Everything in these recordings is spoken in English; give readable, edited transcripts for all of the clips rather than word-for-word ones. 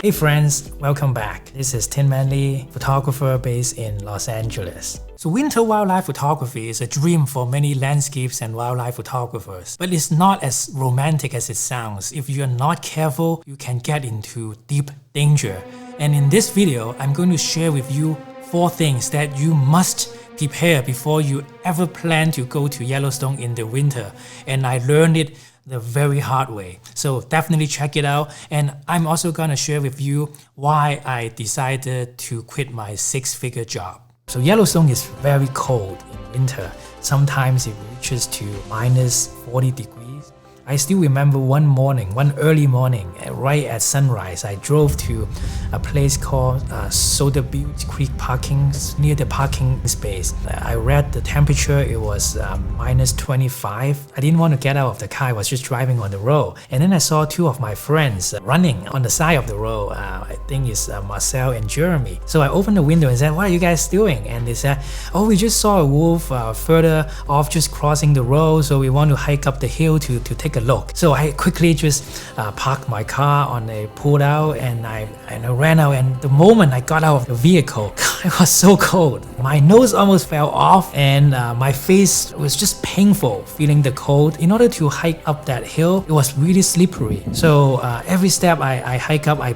Hey friends, welcome back. This is Tin Manly, photographer based in Los Angeles. So winter wildlife photography is a dream for many landscapes and wildlife photographers, but it's not as romantic as it sounds. If you're not careful, you can get into deep danger. And in this video, I'm going to share with you 4 things that you must prepare before you ever plan to go to Yellowstone in the winter. And I learned it the very hard way. So definitely check it out. And I'm also gonna share with you why I decided to quit my 6-figure job. So Yellowstone is very cold in winter. Sometimes it reaches to minus 40 degrees. I still remember one early morning, right at sunrise, I drove to a place called Soda Butte Creek Parking, near the parking space. I read the temperature, it was minus 25. I didn't want to get out of the car, I was just driving on the road. And then I saw 2 of my friends running on the side of the road. I think it's Marcel and Jeremy. So I opened the window and said, "What are you guys doing?" And they said, "Oh, we just saw a wolf further off, just crossing the road, so we want to hike up the hill to take a look." So I quickly just parked my car on a pull out and I ran out, and the moment I got out of the vehicle, it was so cold. My nose almost fell off and my face was just painful feeling the cold. In order to hike up that hill, it was really slippery. So every step I hike up, I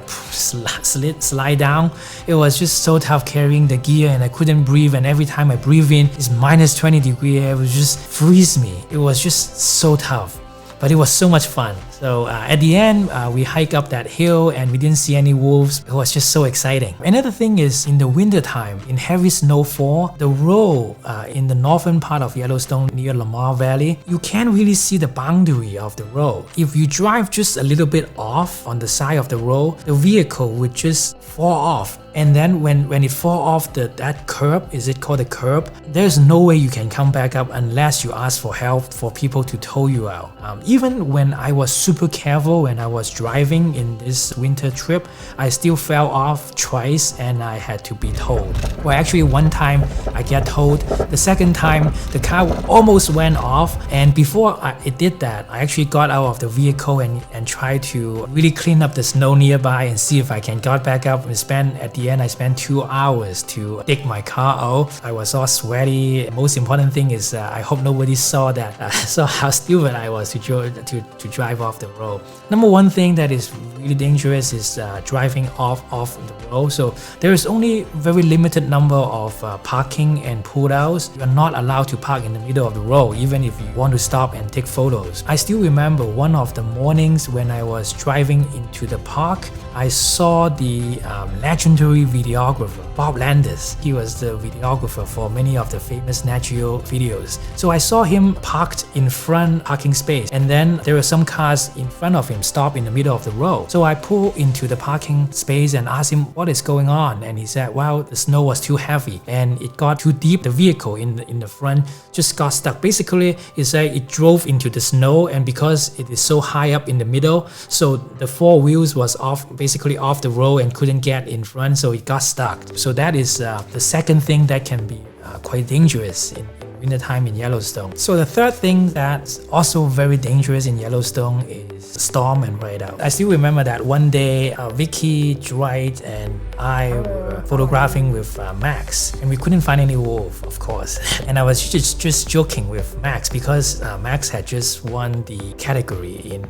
slide down. It was just so tough carrying the gear and I couldn't breathe, and every time I breathe in, it's minus 20 degrees. It would just freeze me. It was just so tough. But it was so much fun. So at the end, we hiked up that hill and we didn't see any wolves. It was just so exciting. Another thing is, in the winter time, in heavy snowfall, the road in the northern part of Yellowstone near Lamar Valley, you can't really see the boundary of the road. If you drive just a little bit off on the side of the road, the vehicle would just fall off. And then when it fall off that curb, is it called a curb? There's no way you can come back up unless you ask for help for people to tow you out. Even when I was super careful when I was driving in this winter trip, I still fell off twice and I had to be towed. Well, actually one time I get towed. The second time the car almost went off, and before it did that, I actually got out of the vehicle and tried to really clean up the snow nearby and see if I can get back up. At the end, I spent 2 hours to dig my car out. I was all sweaty. Most important thing is I hope nobody saw that. Saw how stupid I was to drive off the road. Number 1 thing that is really dangerous is driving off the road. So there is only very limited number of parking and pull-outs. You're not allowed to park in the middle of the road, even if you want to stop and take photos. I still remember one of the mornings when I was driving into the park, I saw the legendary videographer, Bob Landis. He was the videographer for many of the famous Nat Geo videos. So I saw him parked in front parking space, and then there were some cars in front of him stopped in the middle of the road. So I pulled into the parking space and asked him what is going on, and he said, well, the snow was too heavy and it got too deep. The vehicle in the front just got stuck. Basically, he said it drove into the snow, and because it is so high up in the middle, so the 4 wheels was basically off the road and couldn't get in front, so it got stuck. So that is the second thing that can be quite dangerous in winter time in Yellowstone. So the third thing that's also very dangerous in Yellowstone is storm and whiteout. I still remember that one day Vicky, Dwight and I were photographing with Max, and we couldn't find any wolf, of course. And I was just joking with Max because Max had just won the category in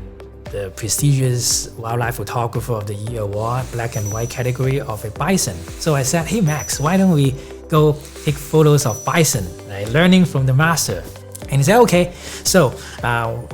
the prestigious Wildlife Photographer of the Year award, black and white category, of a bison. So I said, "Hey Max, why don't we go take photos of bison, right? Learning from the master." And he said, "Okay." So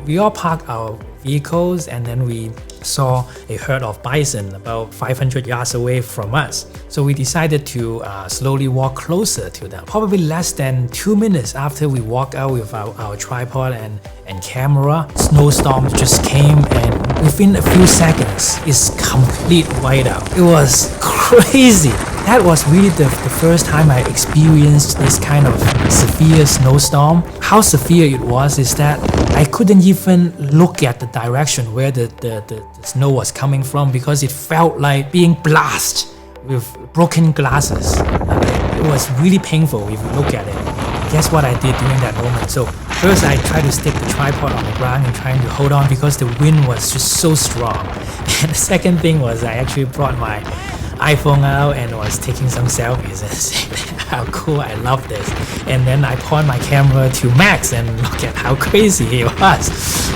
we all parked our vehicles, and then we saw a herd of bison about 500 yards away from us. So we decided to slowly walk closer to them. Probably less than 2 minutes after we walked out with our tripod and camera, snowstorm just came, and within a few seconds, it's complete whiteout. It was crazy. That was really the first time I experienced this kind of severe snowstorm. How severe it was is that I couldn't even look at the direction where the snow was coming from, because it felt like being blasted with broken glasses. It was really painful if you look at it. guess what I did during that moment? So first I tried to stick the tripod on the ground and trying to hold on because the wind was just so strong. And the second thing was I actually brought my iPhone out and was taking some selfies and saying how cool, I love this. And then I point my camera to Max and look at how crazy he was.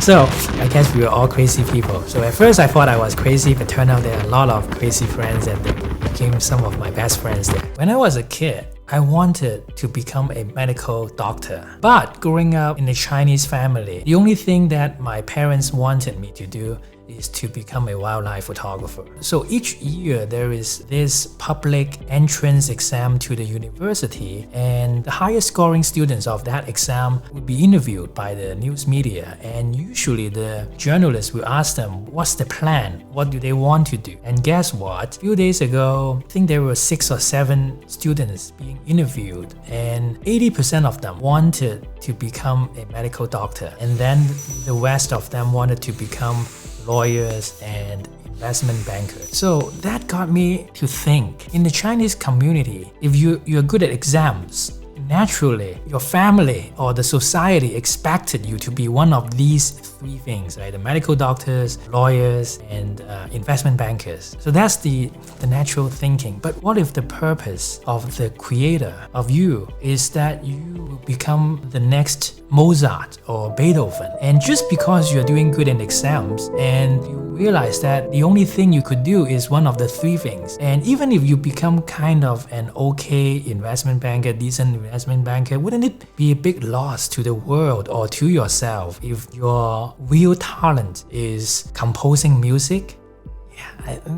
So I guess we were all crazy people. So at first I thought I was crazy, but turned out there are a lot of crazy friends and they became some of my best friends there. When I was a kid, I wanted to become a medical doctor. But growing up in a Chinese family, the only thing that my parents wanted me to do is to become a wildlife photographer. So each year there is this public entrance exam to the university, and the highest scoring students of that exam would be interviewed by the news media, and usually the journalists will ask them what's the plan, what do they want to do. And guess what? A few days ago, I think there were 6 or 7 students being interviewed, and 80% of them wanted to become a medical doctor, and then the rest of them wanted to become lawyers and investment bankers. So that got me to think, in the Chinese community, if you're good at exams, naturally your family or the society expected you to be one of these 3 things, right? The medical doctors, lawyers, and investment bankers. So that's the natural thinking. But what if the purpose of the creator of you is that you become the next Mozart or Beethoven, and just because you're doing good in exams and you realize that the only thing you could do is one of the 3 things, and even if you become kind of an okay investment banker, decent investment banker, wouldn't it be a big loss to the world or to yourself if your real talent is composing music?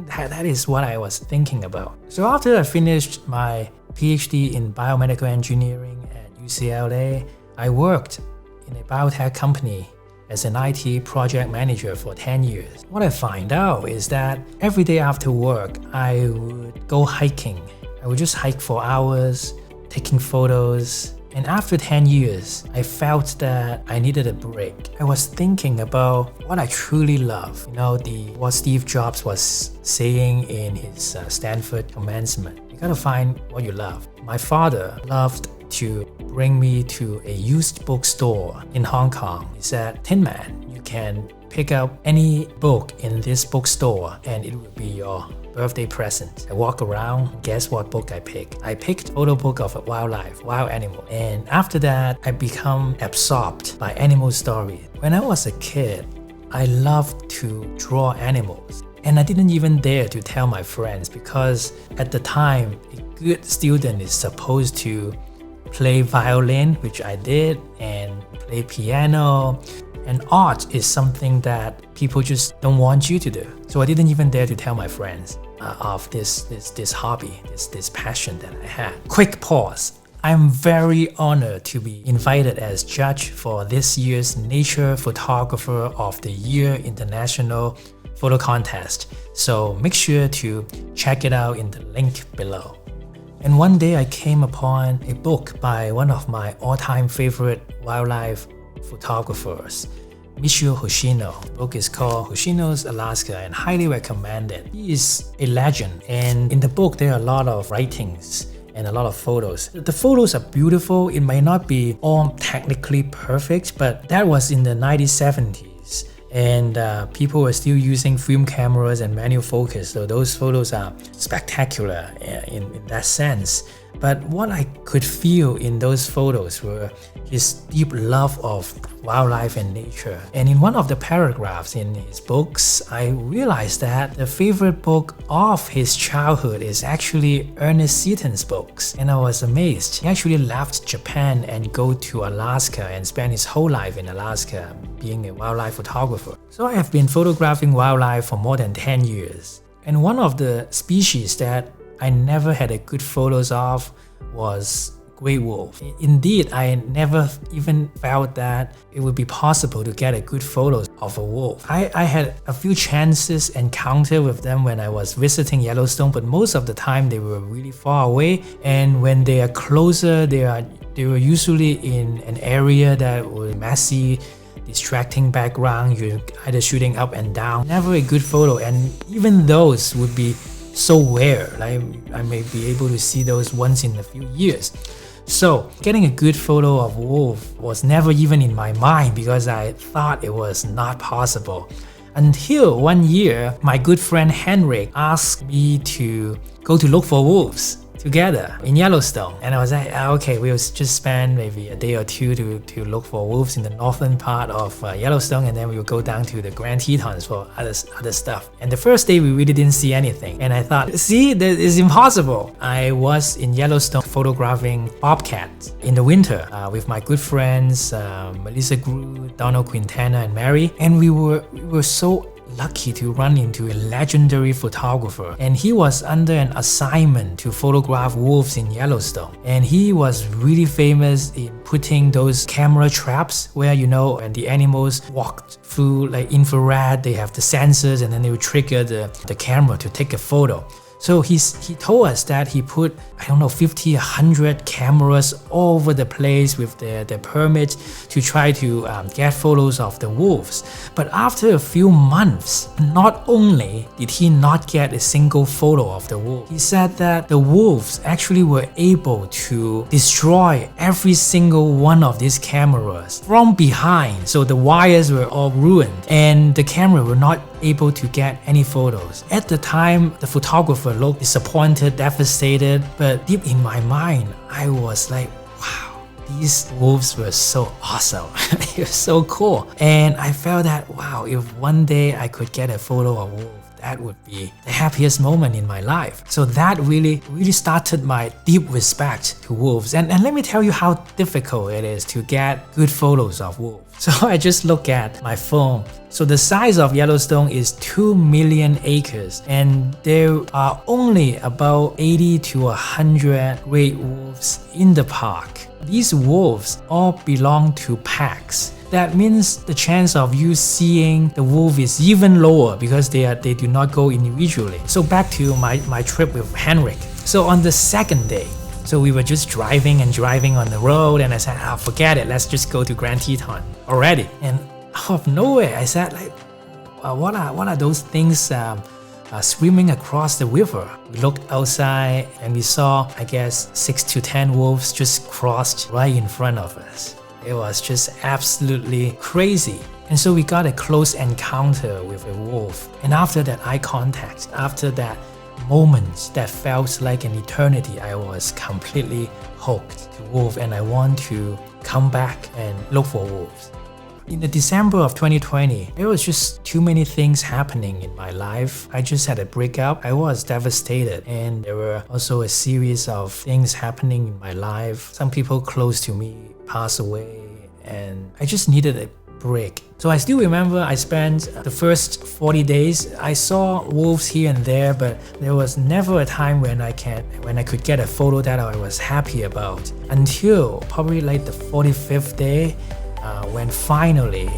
That is what I was thinking about. So after I finished my PhD in biomedical engineering at UCLA, I worked in a biotech company as an IT project manager for 10 years. What I find out is that every day after work, I would go hiking. I would just hike for hours, taking photos. And after 10 years, I felt that I needed a break. I was thinking about what I truly love. What Steve Jobs was saying in his Stanford commencement. You gotta find what you love. My father loved to bring me to a used bookstore in Hong Kong. He said, "Tin Man, you can pick up any book in this bookstore and it will be your birthday present." I walk around, guess what book I picked? I picked Photo Book of Wildlife, Wild Animal. And after that, I become absorbed by animal stories. When I was a kid, I loved to draw animals. And I didn't even dare to tell my friends because at the time, a good student is supposed to play violin, which I did, and play piano. And art is something that people just don't want you to do. So I didn't even dare to tell my friends of this hobby, this passion that I had. Quick pause. I'm very honored to be invited as judge for this year's Nature Photographer of the Year International Photo Contest. So make sure to check it out in the link below. And one day I came upon a book by one of my all-time favorite wildlife photographers, Michio Hoshino. The book is called Hoshino's Alaska and highly recommended. He is a legend, and in the book there are a lot of writings and a lot of photos. The photos are beautiful. It may not be all technically perfect, but that was in the 1970s. And people were still using film cameras and manual focus, so those photos are spectacular in that sense. But what I could feel in those photos were his deep love of wildlife and nature. And in one of the paragraphs in his books, I realized that the favorite book of his childhood is actually Ernest Seton's books. And I was amazed. He actually left Japan and go to Alaska and spent his whole life in Alaska being a wildlife photographer. So I have been photographing wildlife for more than 10 years. And one of the species that I never had a good photos of was gray wolf. Indeed, I never even felt that it would be possible to get a good photos of a wolf. I had a few chances encounter with them when I was visiting Yellowstone, but most of the time they were really far away. And when they are closer, they were usually in an area that was messy, distracting background. You're either shooting up and down. Never a good photo, and even those would be so rare. I may be able to see those once in a few years. So getting a good photo of wolf was never even in my mind because I thought it was not possible. Until one year, my good friend Henrik asked me to go to look for wolves together in Yellowstone. And I was like, okay, we'll just spend maybe a day or two to look for wolves in the northern part of Yellowstone, and then we will go down to the Grand Tetons for other stuff. And the first day we really didn't see anything. And I thought, see, that is impossible. I was in Yellowstone photographing bobcats in the winter with my good friends, Melissa Grew, Donald Quintana, and Mary. And we were so lucky to run into a legendary photographer, and he was under an assignment to photograph wolves in Yellowstone. And he was really famous in putting those camera traps where, you know, when the animals walked through like infrared, they have the sensors and then they will trigger the camera to take a photo. So he told us that he put, I don't know, 50, 100 cameras all over the place with their permits to try to get photos of the wolves. But after a few months, not only did he not get a single photo of the wolf, he said that the wolves actually were able to destroy every single one of these cameras from behind. So the wires were all ruined and the camera were not able to get any photos. At the time, the photographer looked disappointed, devastated, but deep in my mind, I was like, wow, these wolves were so awesome. They were so cool. And I felt that, wow, if one day I could get a photo of a wolf, that would be the happiest moment in my life. So that really started my deep respect to wolves. And let me tell you how difficult it is to get good photos of wolves. So I just look at my phone. So the size of Yellowstone is 2 million acres, and there are only about 80 to 100 great wolves in the park. These wolves all belong to packs. That means the chance of you seeing the wolf is even lower because they do not go individually. So back to my trip with Henrik. So on the second day, so we were just driving on the road, and I said, forget it, let's just go to Grand Teton already. And out of nowhere, I said, like, what are those things swimming across the river? We looked outside and we saw, I guess, 6 to 10 wolves just crossed right in front of us. It was just absolutely crazy. And so we got a close encounter with a wolf. And after that eye contact, after that moment that felt like an eternity, I was completely hooked to wolf, and I want to come back and look for wolves. In the December of 2020, there was just too many things happening in my life. I just had a breakup. I was devastated, and there were also a series of things happening in my life. Some people close to me passed away, and I just needed a break. So I still remember I spent the first 40 days. I saw wolves here and there, but there was never a time when I could get a photo that I was happy about, until probably like the 45th day, when finally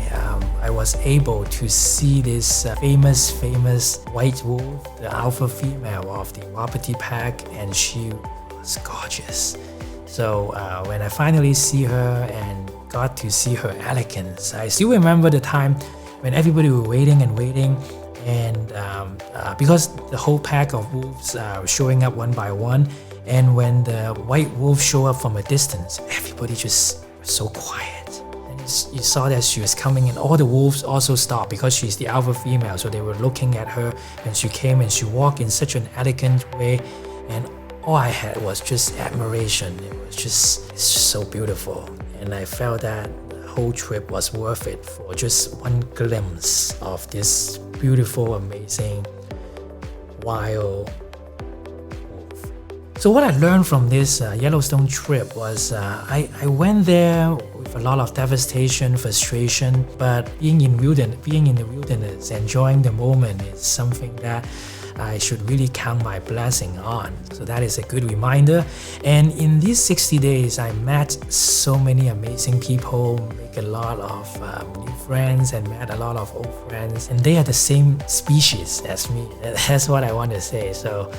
I was able to see this famous white wolf, the alpha female of the Wapiti pack, and she was gorgeous. So when I finally see her and got to see her elegance, I still remember the time when everybody were waiting, and because the whole pack of wolves were showing up one by one, and when the white wolf showed up from a distance, everybody just was so quiet. You saw that she was coming, and all the wolves also stopped because she's the alpha female, so they were looking at her, and she came and she walked in such an elegant way, and all I had was just admiration. It's just so beautiful, and I felt that the whole trip was worth it for just one glimpse of this beautiful, amazing, wild wolf. So what I learned from this Yellowstone trip was I went there with a lot of devastation, frustration, but being in the wilderness, enjoying the moment is something that I should really count my blessing on. So that is a good reminder. And in these 60 days, I met so many amazing people, make a lot of new friends, and met a lot of old friends. And they are the same species as me. That's what I want to say. So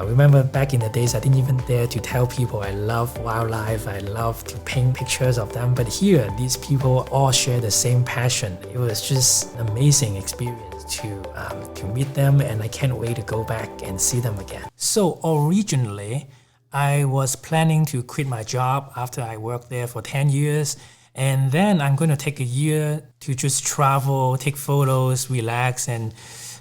remember back in the days, I didn't even dare to tell people I love wildlife, I love to paint pictures of them. But here, these people all share the same passion. It was just an amazing experience to meet them, and I can't wait to go back and see them again. So originally, I was planning to quit my job after I worked there for 10 years. And then I'm going to take a year to just travel, take photos, relax, and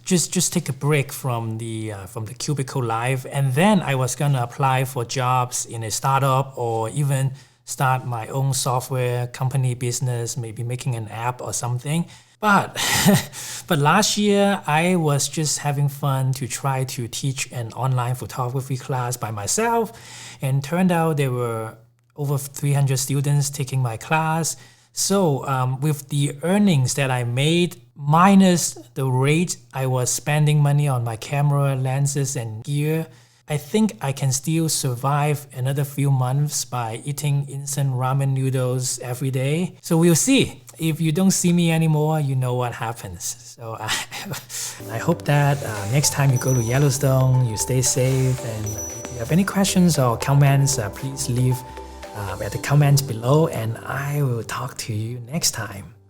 just take a break from the cubicle life. And then I was going to apply for jobs in a startup or even start my own software company business, maybe making an app or something. But last year I was just having fun to try to teach an online photography class by myself, and turned out there were over 300 students taking my class. So with the earnings that I made minus the rate I was spending money on my camera, lenses, and gear, I think I can still survive another few months by eating instant ramen noodles every day. So we'll see. If you don't see me anymore, you know what happens. So I hope that next time you go to Yellowstone, you stay safe. And if you have any questions or comments, please leave at the comments below, and I will talk to you next time.